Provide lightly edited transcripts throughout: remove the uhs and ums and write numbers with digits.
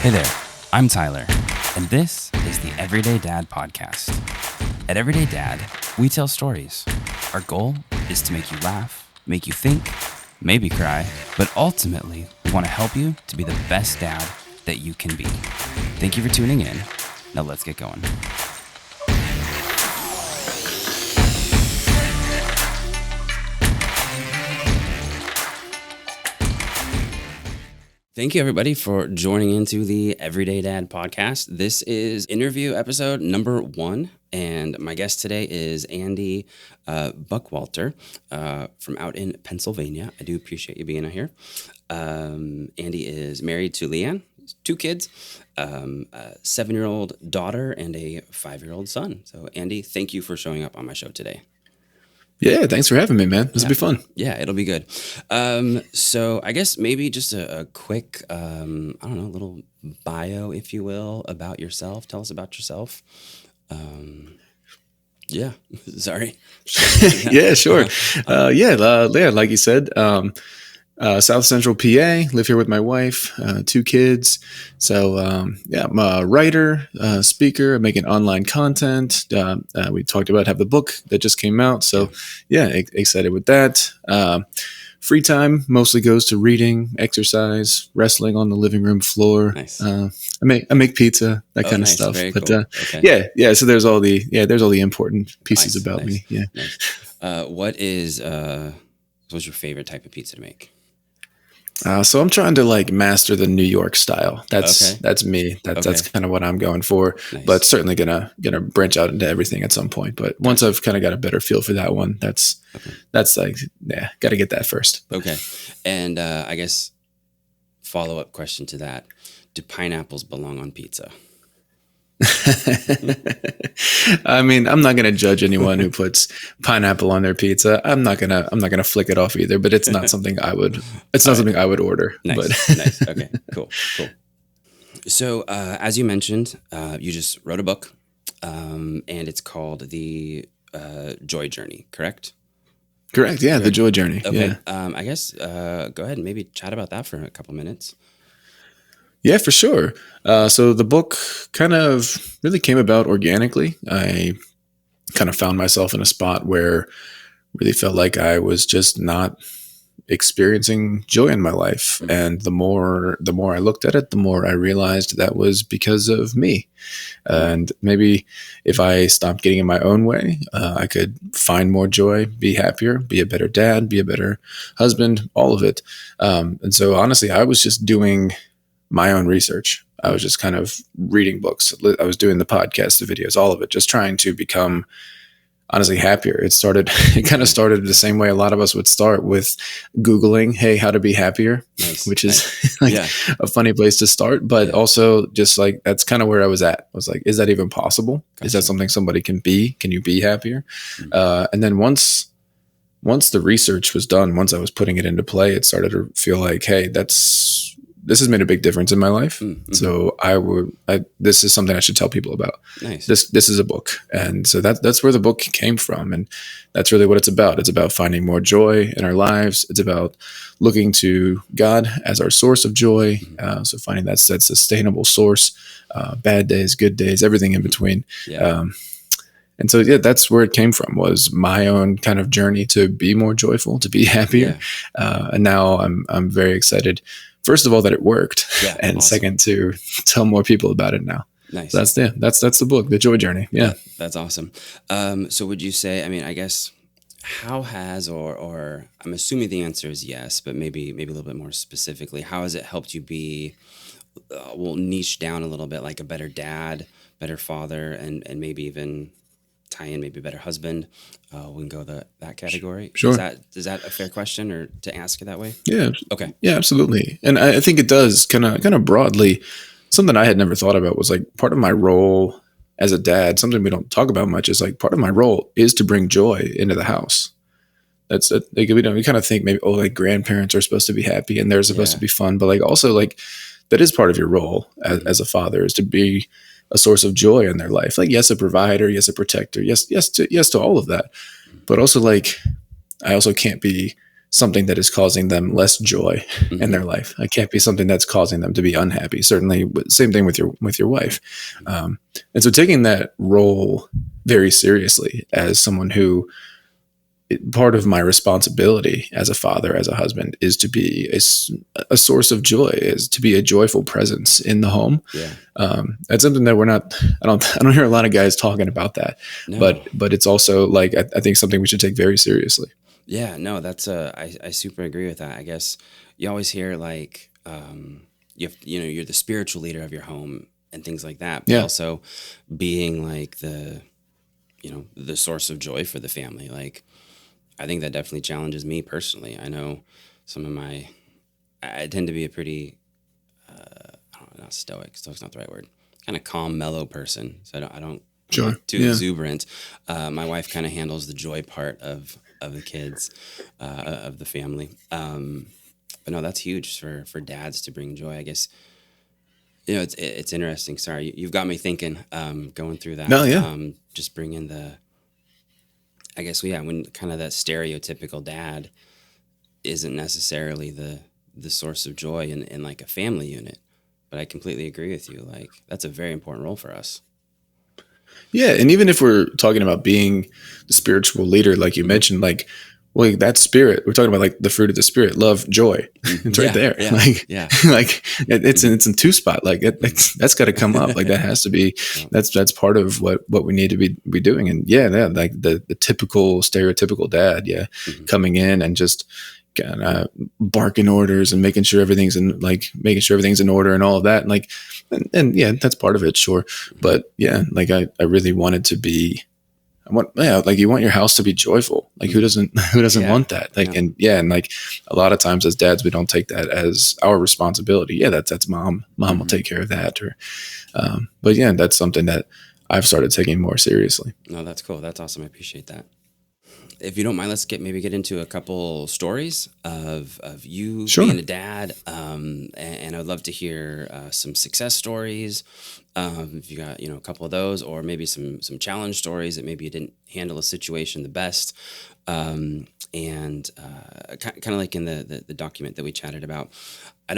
Hey there, I'm Tyler, and this is the Everyday Dad Podcast. At Everyday Dad, we tell stories. Our goal is to make you laugh, make you think, maybe cry, but ultimately, we want to help you to be the best dad that you can be. Thank you for tuning in. Now let's get going. Thank you, everybody, for joining into the Everyday Dad Podcast. This is interview episode number 1, and my guest today is Andy Buckwalter from out in Pennsylvania. I do appreciate you being out here. Andy is married to Leanne, 2 kids, a 7-year-old daughter, and a 5-year-old son. So, Andy, thank you for showing up on my show today. Yeah, thanks for having me, man. This will be fun. Yeah, it'll be good. So I guess maybe just a quick, little bio, if you will, about yourself. Tell us about yourself. Sorry. Yeah, sure. Like you said, South Central PA, live here with my wife, 2 kids. So, I'm a writer, speaker, I'm making online content. We talked about have the book that just came out. So excited with that. Free time mostly goes to reading, exercise, wrestling on the living room floor. Nice. I make pizza, that kind of stuff. Very but, cool. Okay. So there's all the important pieces about me. Yeah. Nice. What's your favorite type of pizza to make? So I'm trying to master the New York style. That's me. That's kind of what I'm going for. Nice. But certainly gonna branch out into everything at some point. But once I've kind of got a better feel for that one, got to get that first. Okay. And I guess follow-up question to that: do pineapples belong on pizza? I mean, I'm not going to judge anyone who puts pineapple on their pizza. I'm not gonna flick it off either. But it's not something I would. It's not something I would order. Nice. But Nice. Okay. Cool. So, as you mentioned, you just wrote a book, and it's called The Joy Journey. Correct? Correct. Yeah, The Joy Journey. Okay. Yeah. I guess go ahead and maybe chat about that for a couple minutes. Yeah, for sure. So the book kind of really came about organically. I kind of found myself in a spot where really felt like I was just not experiencing joy in my life. Mm-hmm. And the more I looked at it, the more I realized that was because of me. And maybe if I stopped getting in my own way, I could find more joy, be happier, be a better dad, be a better husband, all of it. And so honestly, I was just doing my own research. I was just kind of reading books. I was doing the podcast, the videos, all of it, just trying to become honestly happier. It kind of started the same way a lot of us would start with Googling, hey, how to be happier, Nice. which is a funny place to start, but also just that's kind of where I was at. I was like, is that even possible? Gotcha. Is that something somebody can be? Can you be happier? Mm-hmm. And then once the research was done, once I was putting it into play, it started to feel like, hey, this has made a big difference in my life. Mm-hmm. So this is something I should tell people about. Nice. This is a book. And so that's where the book came from. And that's really what it's about. It's about finding more joy in our lives. It's about looking to God as our source of joy. Mm-hmm. So finding that sustainable source, bad days, good days, everything in between. Yeah. And so, that's where it came from, was my own kind of journey to be more joyful, to be happier. Yeah. And now I'm very excited, first of all, that it worked, and awesome. Second, to tell more people about it now. Nice. So that's the book, The Joy Journey. Yeah. That's awesome. So would you say, I guess, how has, or I'm assuming the answer is yes, but maybe a little bit more specifically, how has it helped you be, niche down a little bit, like a better dad, better father, and maybe even tie in maybe a better husband? We can go that category. Sure. Is that a fair question, or to ask it that way? Yeah. Okay. Yeah, absolutely. And I think it does kind of broadly. Something I had never thought about was part of my role as a dad, something we don't talk about much, is part of my role is to bring joy into the house. That's we kind of think maybe, grandparents are supposed to be happy and they're supposed to be fun, but also that is part of your role as a father, is to be a source of joy in their life. Yes, a provider, yes, a protector, yes to all of that. But also I also can't be something that is causing them less joy in Hmm. their life. I can't be something that's causing them to be unhappy. Certainly, same thing with your wife. And so taking that role very seriously as someone who, part of my responsibility as a father, as a husband, is to be a source of joy, is to be a joyful presence in the home. Yeah. That's something that we're not. I don't hear a lot of guys talking about that, No. but it's also like I think something we should take very seriously. Yeah, no, that's I super agree with that. I guess you always hear like you're the spiritual leader of your home and things like that, but Yeah, also being like the source of joy for the family. Like I think that definitely challenges me personally. I know some of my I tend to be a pretty I don't know, not stoic. Stoic's not the right word. Kind of calm, mellow person. So I'm sure. not too Yeah, exuberant. My wife kind of handles the joy part of the kids, of the family. But no, that's huge for dads to bring joy. I guess it's interesting. Sorry, you've got me thinking. Going through that, no, yeah, just bringing the. I guess yeah, when kind of that stereotypical dad isn't necessarily the source of joy in like a family unit. But I completely agree with you. Like that's a very important role for us. yeah. And even if we're talking about being the spiritual leader, like you Hmm. mentioned, like, well, that spirit, we're talking about like the fruit of the spirit, love, joy. It's right Yeah, there. yeah, Like, yeah. like it's Hmm. in two spot. Like that's got to come up. Like that has to be. Yeah. That's part of what we need to be doing. And yeah, like the typical stereotypical dad, yeah, Hmm. coming in and just kind of barking orders and making sure everything's in order and all of that. And like, and yeah, that's part of it, sure. But yeah, like I really wanted to be. Like you want your house to be joyful. Like Hmm. who doesn't Yeah, want that? Like, yeah. and yeah, and like a lot of times as dads, we don't take that as our responsibility. Yeah, that's mom. Mom will Hmm. take care of that. Or, but yeah, that's something that I've started taking more seriously. No, that's cool. That's awesome. I appreciate that. If you don't mind, let's get into a couple stories of you Sure. being a dad, and I'd love to hear some success stories. If you got a couple of those, or maybe some challenge stories that maybe you didn't handle a situation the best, and kind of like in the document that we chatted about. I'm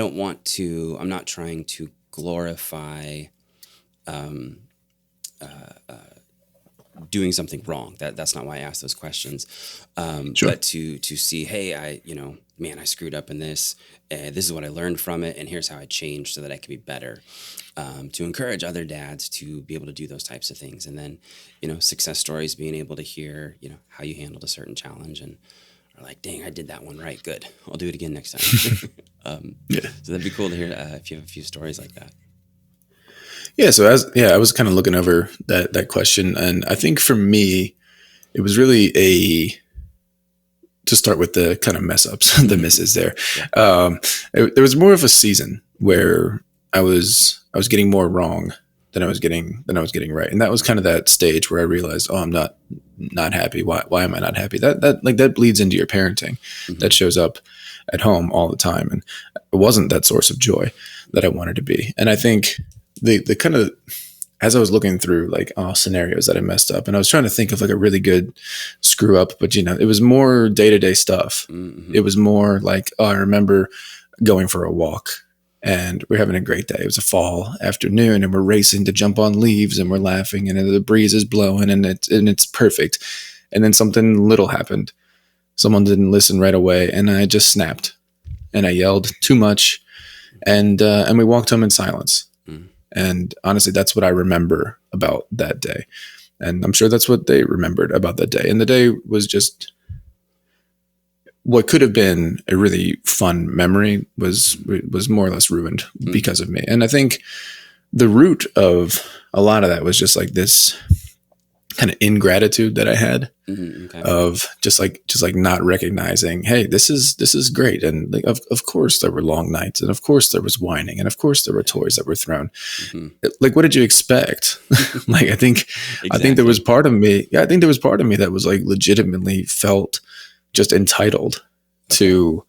not trying to glorify doing something wrong. That's not why I asked those questions. Sure. But to see, hey, man, I screwed up in this. This is what I learned from it, and here's how I changed so that I could be better. To encourage other dads to be able to do those types of things, and then success stories, being able to hear how you handled a certain challenge and are like, dang, I did that one right. Good, I'll do it again next time. Yeah. So that'd be cool to hear if you have a few stories like that. Yeah. So I was kind of looking over that question, and I think for me, it was really to start with the kind of mess ups, the misses there. Yeah. There was more of a season where I was getting more wrong than I was getting right, and that was kind of that stage where I realized, oh, I'm not happy. Why am I not happy? That bleeds into your parenting. Hmm. That shows up at home all the time, and it wasn't that source of joy that I wanted to be. And I think the kind of, as I was looking through like scenarios that I messed up, and I was trying to think of like a really good screw up, but it was more day to day stuff. Hmm. It was more like, oh, I remember going for a walk and we're having a great day. It was a fall afternoon and we're racing to jump on leaves and we're laughing and the breeze is blowing and it's perfect. And then something little happened. Someone didn't listen right away and I just snapped and I yelled too much and we walked home in silence. Hmm. And honestly, that's what I remember about that day. And I'm sure that's what they remembered about that day. And the day was just what could have been a really fun memory was more or less ruined Hmm. because of me. And I think the root of a lot of that was just like this kind of ingratitude that I had Hmm. Okay. of just like not recognizing, hey, this is great. And like of course there were long nights and of course there was whining and of course there were toys that were thrown. Hmm. Like what did you expect? Like I think there was Exactly. part of me, yeah, I think there was part of me that was like legitimately felt just entitled Okay. to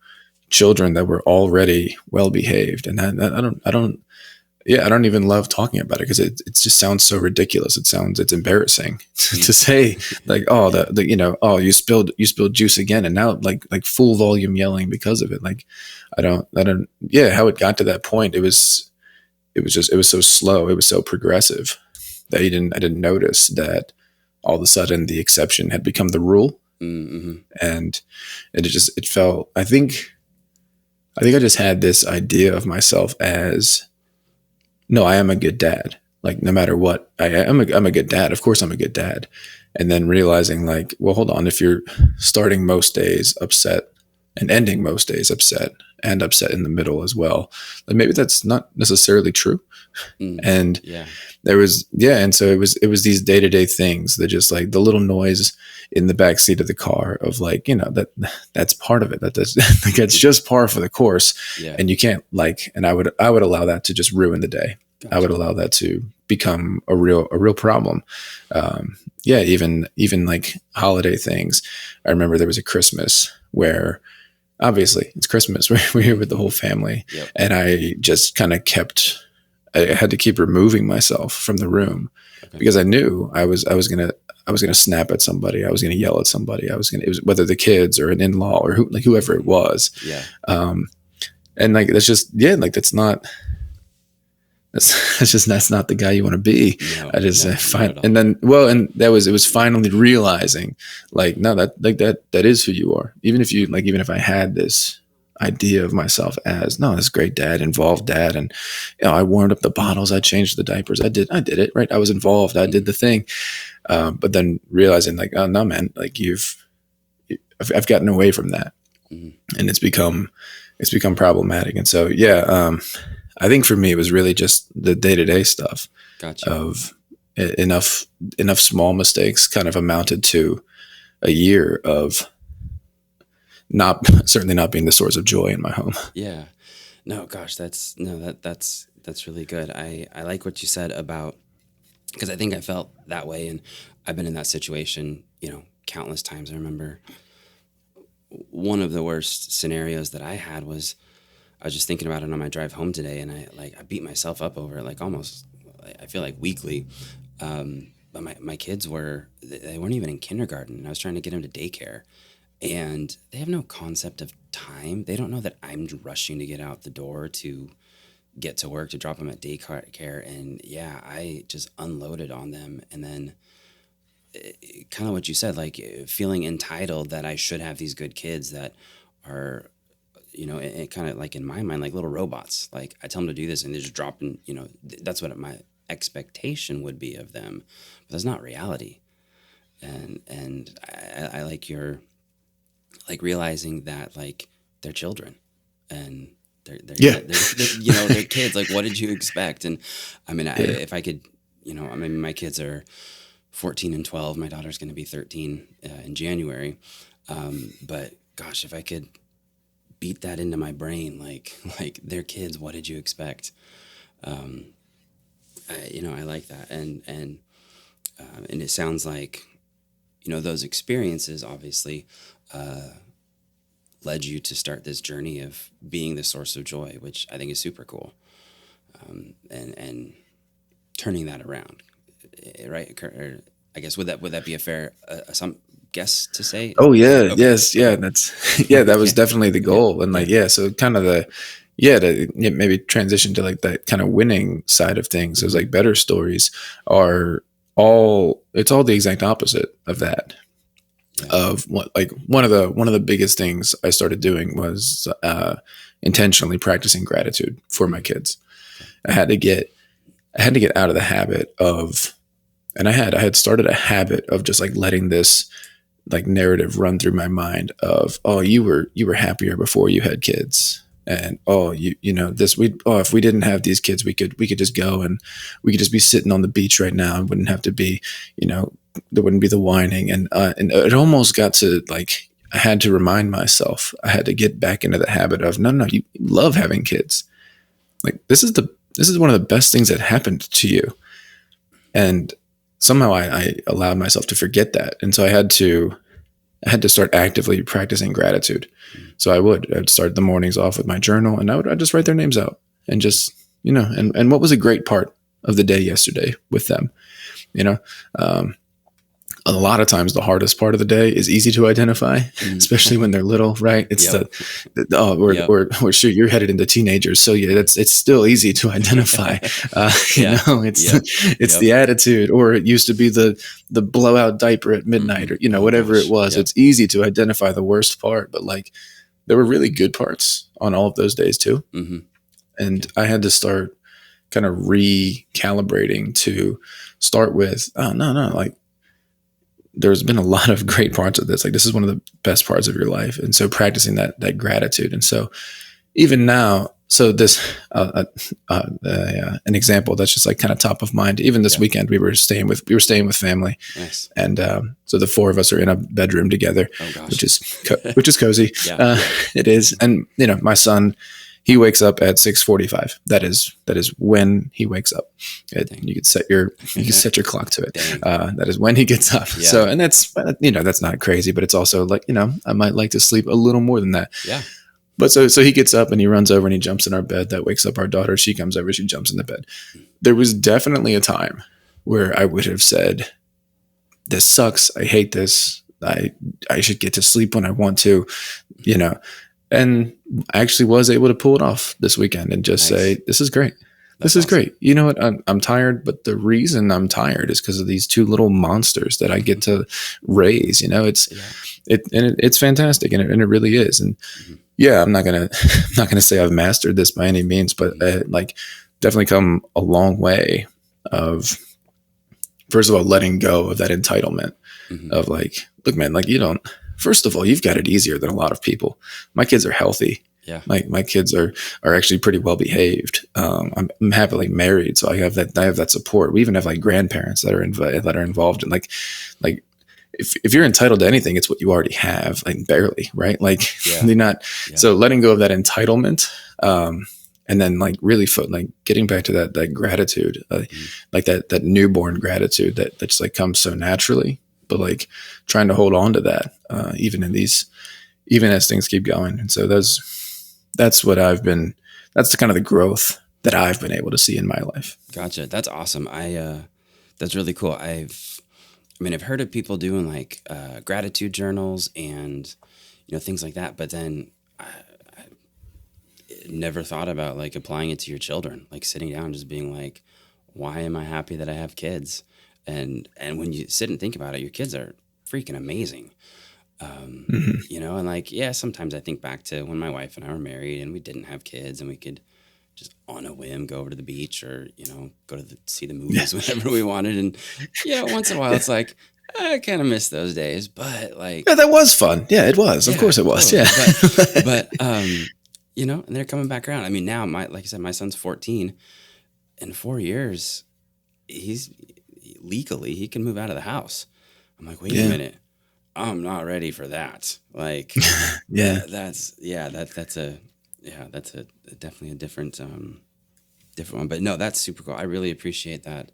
children that were already well behaved. And I don't yeah, I don't even love talking about it because it just sounds so ridiculous. It's embarrassing to say like, oh, Yeah. oh, you spilled juice again. And now like full volume yelling because of it. Like, I don't, yeah, how it got to that point. It was so slow. It was so progressive that I didn't notice that all of a sudden the exception had become the rule. Mm-hmm. And it felt, I think I just had this idea of myself as, no, I am a good dad. Like no matter what, I'm a good dad. Of course I'm a good dad. And then realizing like, well, hold on, if you're starting most days upset and ending most days upset and upset in the middle as well, then maybe that's not necessarily true. Mm. And Yeah. there was, yeah. And so it was these day-to-day things that just like the little noise in the back seat of the car of like, that's part of it. That's like, it's just par for the course. Yeah. And you can't like, and I would allow that to just ruin the day. I would Gotcha. allow that to become a real problem. Yeah. Even like holiday things. I remember there was a Christmas where obviously it's Christmas. We're here with the whole family. Yep. And I just kind of I had to keep removing myself from the room because I knew I was gonna snap at somebody. I was gonna yell at somebody. It was whether the kids or an in-law or whoever it was. Yeah. And like that's just, yeah, like that's not the guy you want to be. No, I just no, find, not at all. and then well, and it was finally realizing like no, that is who you are. Even if I had this idea of myself as no, this great dad, involved dad, and I warmed up the bottles, I changed the diapers, I did it right. I was involved, I did the thing. But then realizing like, oh no, man, like I've gotten away from that, and it's become problematic. And so yeah, I think for me it was really just the day-to-day stuff. Gotcha. Of enough small mistakes kind of amounted to a year of certainly not being the source of joy in my home. Yeah. No, gosh, that's really good. I like what you said about, because I think I felt that way, and I've been in that situation, countless times. I remember one of the worst scenarios that I had was I was just thinking about it on my drive home today, and I beat myself up over it, like almost, I feel like weekly. But my kids they weren't even in kindergarten, and I was trying to get them to daycare, and they have no concept of time. They don't know that I'm rushing to get out the door to get to work to drop them at daycare. And yeah, I just unloaded on them. And then kind of what you said, like feeling entitled that I should have these good kids that are, it kind of like in my mind, like little robots. Like I tell them to do this and they're just dropping, that's what my expectation would be of them, but that's not reality. And I like your, like realizing that like they're children and Yeah. they're kids. Like, what did you expect? And I mean, if I could, my kids are 14 and 12. My daughter's going to be 13 in January. But gosh, if I could beat that into my brain, like they're kids. What did you expect? I like that. And it sounds like, those experiences obviously led you to start this journey of being the source of joy, which I think is super cool. And turning that around, right? Or I guess would that be a fair some guess to say? Oh yeah, Okay. yes, yeah. That's yeah. That was definitely the goal, and like yeah. So kind of to maybe transition to like that kind of winning side of things. So it's like better stories are it's all the exact opposite of that. Yeah. Of what, like one of the biggest things I started doing was intentionally practicing gratitude for my kids. I had to get out of the habit of, and I had started a habit of just like letting this like narrative run through my mind of, oh, you were happier before you had kids, and oh, if we didn't have these kids, we could just go and we could just be sitting on the beach right now and wouldn't have to be, there wouldn't be the whining, and it almost got to like I had to remind myself, I had to get back into the habit of no, you love having kids, like this is one of the best things that happened to you, and somehow I allowed myself to forget that, and so I had to start actively practicing gratitude. So I'd start the mornings off with my journal, and I'd just write their names out and just and what was a great part of the day yesterday with them, you know, um, a lot of times the hardest part of the day is easy to identify, especially when they're little, right? It's Yep. Yep. or shoot, you're headed into teenagers. So yeah, it's still easy to identify. Yeah. It's, Yep. it's Yep. the attitude, or it used to be the blowout diaper at midnight, or, Oh whatever it gosh. was. Yep. It's easy to identify the worst part, but like there were really good parts on all of those days too. Mm-hmm. And I had to start kind of recalibrating to start with, oh no, like, there's been a lot of great parts of this. Like, this is one of the best parts of your life. And so practicing that gratitude. And so even now, so this, an example that's just like kind of top of mind. Even this weekend, we were staying with family. Nice. And so the four of us are in a bedroom together, Oh gosh. which is cozy. Yeah. It is. And my son, he wakes up at 6:45. That is when he wakes up. You could set your clock to it. That is when he gets up. Yeah. So, and that's that's not crazy, but it's also like I might like to sleep a little more than that. Yeah. But so he gets up and he runs over and he jumps in our bed. That wakes up our daughter. She comes over. She jumps in the bed. There was definitely a time where I would have said, "This sucks. I hate this. I should get to sleep when I want to," And I actually was able to pull it off this weekend and just say, "This is great. This is great. You know what? I'm tired, but the reason I'm tired is because of these two little monsters that I get to raise. It's fantastic, and it really is. And yeah, I'm not gonna say I've mastered this by any means, but like definitely come a long way of, first of all, letting go of that entitlement of like, look, man, like first of all, you've got it easier than a lot of people. My kids are healthy. Yeah. My kids are actually pretty well behaved. I'm happily married, so I have that support. We even have like grandparents that are involved in like if you're entitled to anything, it's what you already have, like barely, right? Like they're not. Yeah. So letting go of that entitlement, and then like really like getting back to that gratitude, like that newborn gratitude that just like comes so naturally, but like trying to hold on to that, even as things keep going. And so that's what that's the kind of the growth that I've been able to see in my life. Gotcha. That's awesome. That's really cool. I've heard of people doing like gratitude journals and things like that, but then I never thought about like applying it to your children, like sitting down and just being like, why am I happy that I have kids? And when you sit and think about it, your kids are freaking amazing. And like, yeah, sometimes I think back to when my wife and I were married and we didn't have kids and we could just on a whim go over to the beach or, go to see the movies whenever we wanted. And, once in a while it's like, I kind of miss those days, but like, yeah, that was fun. Yeah, it was. Of course it was. Totally. Yeah. But and they're coming back around. I mean, now like I said, my son's 14. In 4 years, he can move out of the house. I'm like, wait a minute. I'm not ready for that. Like, that's definitely a different one. But no, that's super cool. I really appreciate that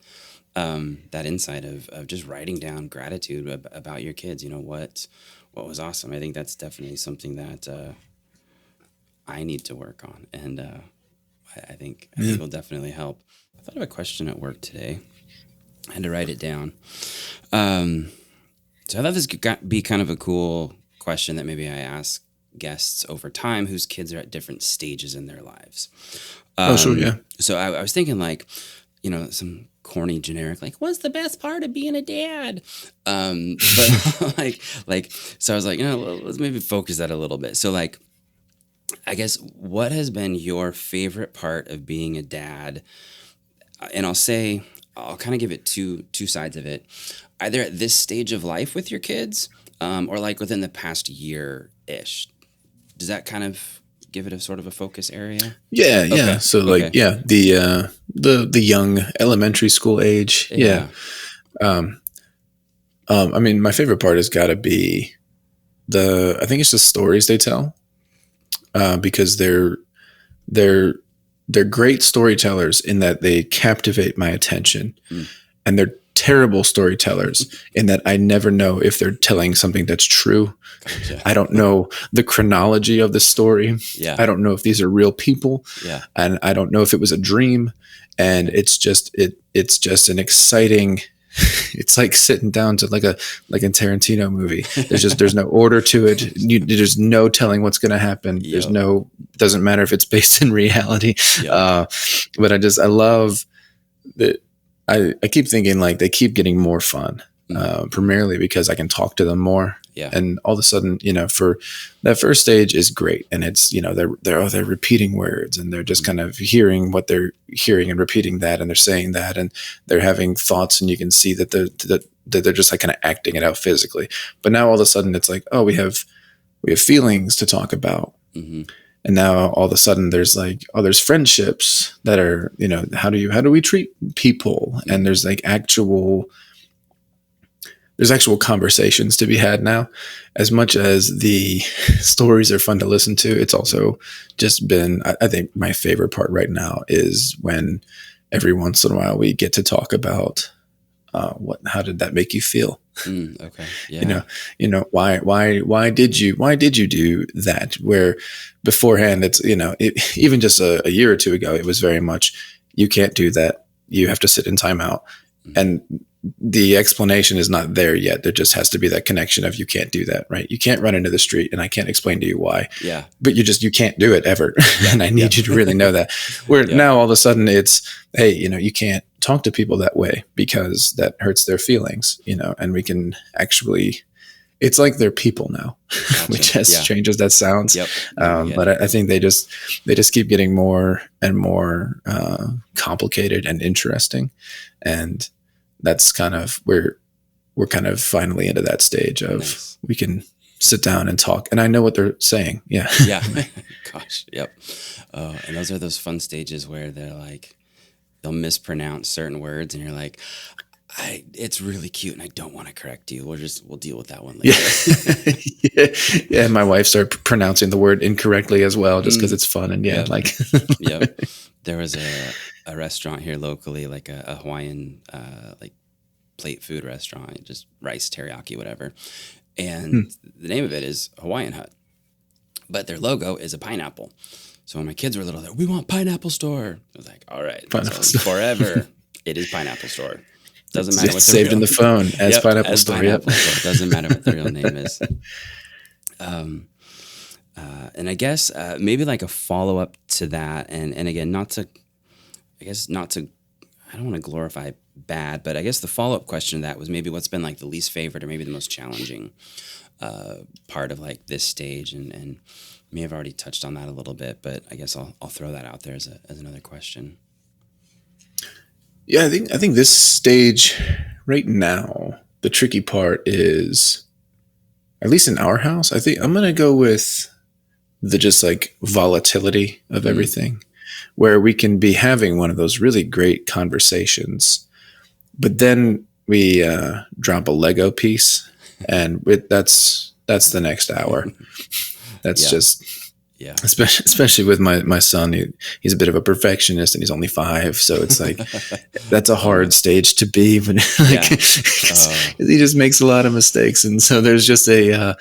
insight of just writing down gratitude about your kids. What was awesome. I think that's definitely something that I need to work on, and I think it'll definitely help. I thought of a question at work today. I had to write it down. So I thought this could be kind of a cool question that maybe I ask guests over time whose kids are at different stages in their lives. Sure, yeah. So I was thinking like, some corny generic, like, what's the best part of being a dad? But so I was like, let's maybe focus that a little bit. So like, I guess what has been your favorite part of being a dad? And I'll kind of give it two sides of it. Either at this stage of life with your kids, or like within the past year-ish. Does that kind of give it a sort of a focus area? Yeah, okay. Yeah. So like, the young elementary school age. Yeah. My favorite part has got to be I think it's the stories they tell, because they're great storytellers in that they captivate my attention, and terrible storytellers in that I never know if they're telling something that's true. Gotcha. I don't know the chronology of the story. Yeah. I don't know if these are real people. Yeah. And I don't know if it was a dream. And it's just an exciting, it's like sitting down to like a Tarantino movie. There's no order to it. There's no telling what's going to happen. Yep. Doesn't matter if it's based in reality. Yep. But I love that. I keep thinking like they keep getting more fun, primarily because I can talk to them more. Yeah. And all of a sudden, for that first stage is great. And it's, they're repeating words and they're just kind of hearing what they're hearing and repeating that. And they're saying that, and they're having thoughts, and you can see that they're just like kind of acting it out physically. But now all of a sudden it's like, oh, we have feelings to talk about. Mm-hmm. And now all of a sudden there's like, oh, there's friendships that are, how do we treat people? Mm-hmm. And there's like actual conversations to be had now. As much as the stories are fun to listen to, it's also just been, I think my favorite part right now is when every once in a while we get to talk about how did that make you feel? Okay. Yeah. Why did you do that? Where beforehand it's, even just a year or two ago, it was very much, you can't do that. You have to sit in timeout. Mm-hmm. And the explanation is not there yet. There just has to be that connection of, you can't do that, right? You can't run into the street, and I can't explain to you why. Yeah. But you can't do it ever. Yeah. And I need you to really know that. Where now all of a sudden it's, hey, you can't talk to people that way because that hurts their feelings, and we can actually, it's like they're people now, gotcha. Which as strange as that sounds. Yep. But I think they just keep getting more and more complicated and interesting. And that's kind of where we're kind of finally into that stage of nice. We can sit down and talk, and I know what they're saying. Yeah. Yeah. Gosh. Yep. And those are those fun stages where they'll mispronounce certain words, and you're like, it's really cute, and I don't want to correct you. We'll deal with that one later. Yeah. My wife started pronouncing the word incorrectly as well, just because it's fun. And yeah. There was a restaurant here locally, like a Hawaiian like plate food restaurant, just rice, teriyaki, whatever. And the name of it is Hawaiian Hut, but their logo is a pineapple. So when my kids were little, they're, we want Pineapple Store. I was like, all right, so forever it is Pineapple Store. Doesn't matter what's saved in the phone as Pineapple Store. Pineapple Store. Doesn't matter what the real name is. And I guess maybe like a follow up to that, and again, not to, I don't want to glorify bad, but I guess the follow up question to that was maybe what's been like the least favorite or maybe the most challenging part of like this stage, and may have already touched on that a little bit, but I guess I'll throw that out there as another question. Yeah, I think this stage right now, the tricky part is, at least in our house, I think I'm going to go with the just like volatility of everything, where we can be having one of those really great conversations, but then we drop a Lego piece, and that's the next hour. That's just... Yeah, especially with my son, he's a bit of a perfectionist, and he's only 5, so it's like that's a hard stage to be. But he just makes a lot of mistakes, and so there's just I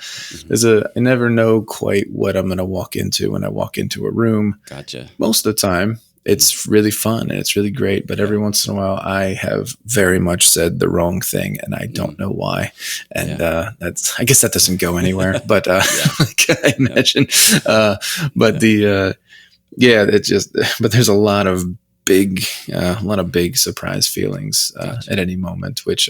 never know quite what I'm going to walk into when I walk into a room. Gotcha. Most of the time, it's really fun and it's really great, but every once in a while, I have very much said the wrong thing, and I don't know why. And I guess that doesn't go anywhere. But I imagine. But it's just. But there's a lot of big surprise feelings at any moment, which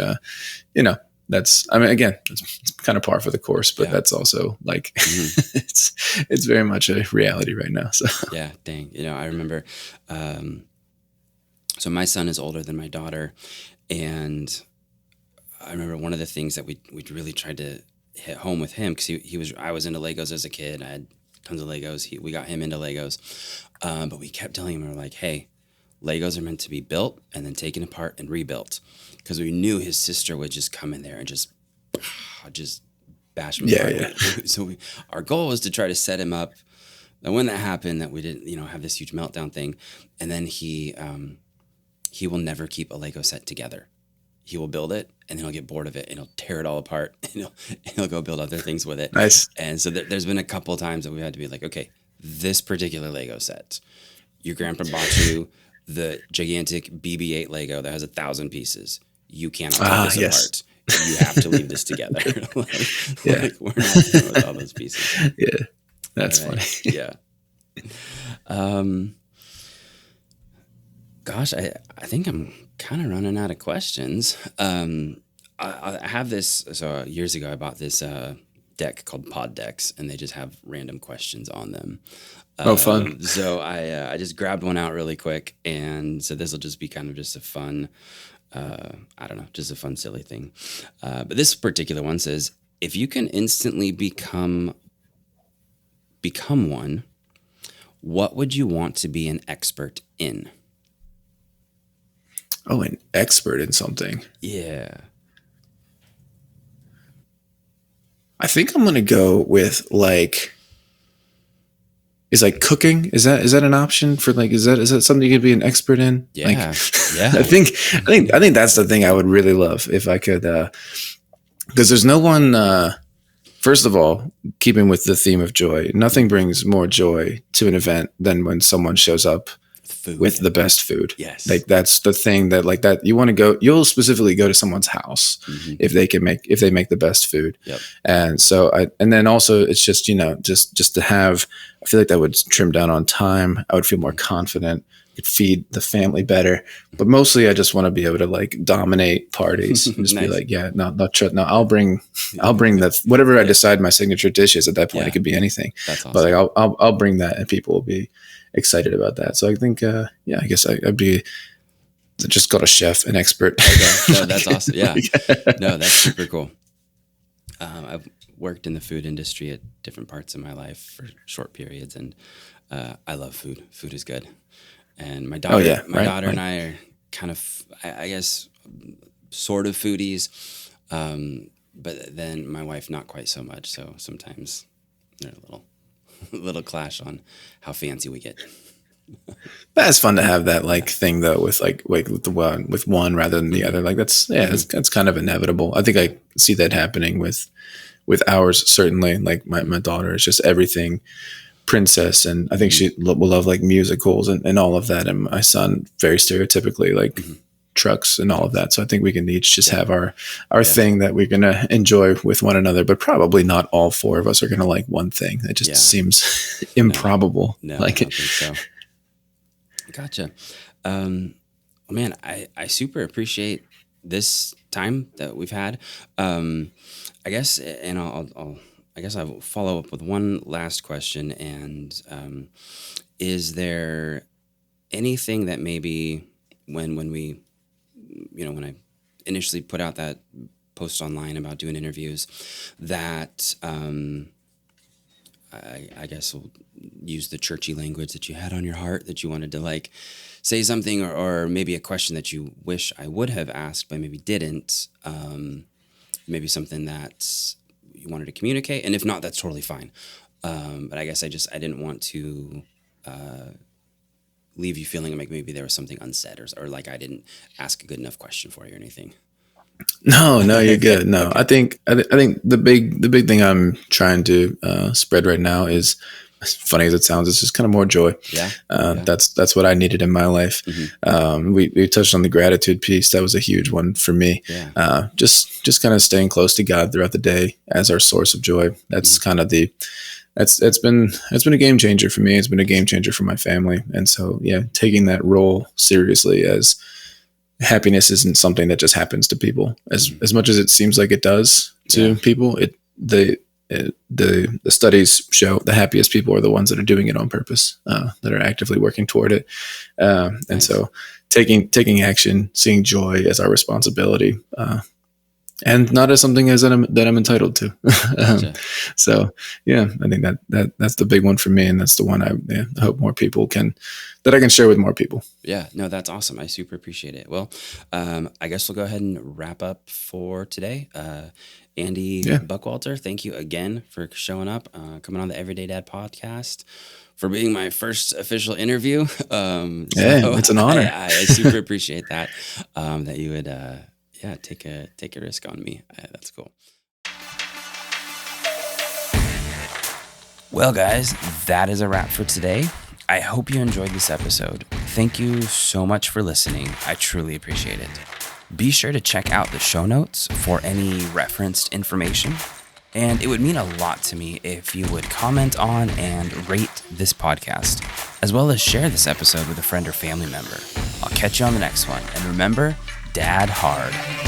that's, I mean, again, it's kind of par for the course, but that's also like, it's very much a reality right now. So yeah, dang. I remember, so my son is older than my daughter, and I remember one of the things that we really tried to hit home with him, because I was into Legos as a kid. I had tons of Legos. We got him into Legos, but we kept telling him, we were like, hey, Legos are meant to be built and then taken apart and rebuilt, because we knew his sister would just come in there and just bash him. So our goal was to try to set him up that when that happened, that we didn't, have this huge meltdown thing. And then he will never keep a Lego set together. he will build it and then he'll get bored of it and he'll tear it all apart and he'll go build other things with it. Nice. And so there's been a couple of times that we had to be like, okay, this particular Lego set, your grandpa bought you the gigantic BB-8 Lego that has 1,000 pieces. You cannot take this apart. You have to leave this together. Like, we're not done with all those pieces. Yeah, that's funny. Yeah. Gosh, I think I'm kind of running out of questions. I have this. So years ago, I bought this deck called Pod Decks, and they just have random questions on them. Oh, fun. So I just grabbed one out really quick, and so this will just be kind of just a fun, I don't know, just a fun, silly thing. But this particular one says, if you can instantly become one, what would you want to be an expert in? Oh, an expert in something. Yeah. I think I'm gonna go with is cooking? Is that an option for is that something you could be an expert in? Yeah. Yeah. I think that's the thing I would really love if I could, because there's no one. First of all, keeping with the theme of joy, nothing brings more joy to an event than when someone shows up with the best food. Yes. That's the thing that you want to go, you'll specifically go to someone's house if they make the best food. Yep. And so and then also it's just, just to have, I feel like that would trim down on time. I would feel more confident, could feed the family better, but mostly I just want to be able to dominate parties and just Nice. be no, I'll bring the, whatever I decide my signature dish is at that point. It could be anything. That's awesome. But I'll bring that and people will be excited about that. So I think, I guess I'd be just called a chef, an expert. Okay. No, that's awesome. Yeah. No, that's super cool. I've worked in the food industry at different parts of my life for short periods, and I love food. Food is good. And my daughter, daughter and I are kind of, I guess, sort of foodies. But then my wife, not quite so much. So sometimes there's a little clash on how fancy we get. That's fun to have that thing though with with one rather than the other. That's kind of inevitable. I think I see that happening with ours certainly. My daughter is just everything princess, and I think she will love musicals and all of that. And my son very stereotypically trucks and all of that. So I think we can each just have our thing that we're going to enjoy with one another, but probably not all four of us are going to like one thing. That just seems improbable. No, I don't think so. Gotcha. Man, I super appreciate this time that we've had. I guess, and I will follow up with one last question. And is there anything that maybe when I initially put out that post online about doing interviews that I guess we'll use the churchy language that you had on your heart, that you wanted to say something or maybe a question that you wish I would have asked but maybe didn't, maybe something that you wanted to communicate, and if not, that's totally fine. But I guess I didn't want to leave you feeling like maybe there was something unsaid or like I didn't ask a good enough question for you or anything. No, you're good. No, okay. I think the big thing I'm trying to spread right now is, as funny as it sounds, it's just kind of more joy. Yeah. That's what I needed in my life. Mm-hmm. We touched on the gratitude piece. That was a huge one for me. Yeah. Just kind of staying close to God throughout the day as our source of joy. That's kind of it's been a game changer for me. It's been a game changer for my family. And so, taking that role seriously, as happiness isn't something that just happens to people as much as it seems like it does to people. The studies show the happiest people are the ones that are doing it on purpose, that are actively working toward it. And so taking action, seeing joy as our responsibility, and not as something that I'm entitled to. Gotcha. So I think that's the big one for me. And that's the one I hope more people that I can share with more people. Yeah, no, that's awesome. I super appreciate it. Well, I guess we'll go ahead and wrap up for today. Andy Buckwalter, thank you again for showing up, coming on the Everyday Dad podcast, for being my first official interview. It's an honor. I super appreciate that you would Yeah, take a risk on me. That's cool. Well, guys, that is a wrap for today. I hope you enjoyed this episode. Thank you so much for listening. I truly appreciate it. Be sure to check out the show notes for any referenced information. And it would mean a lot to me if you would comment on and rate this podcast, as well as share this episode with a friend or family member. I'll catch you on the next one. And remember, dad hard.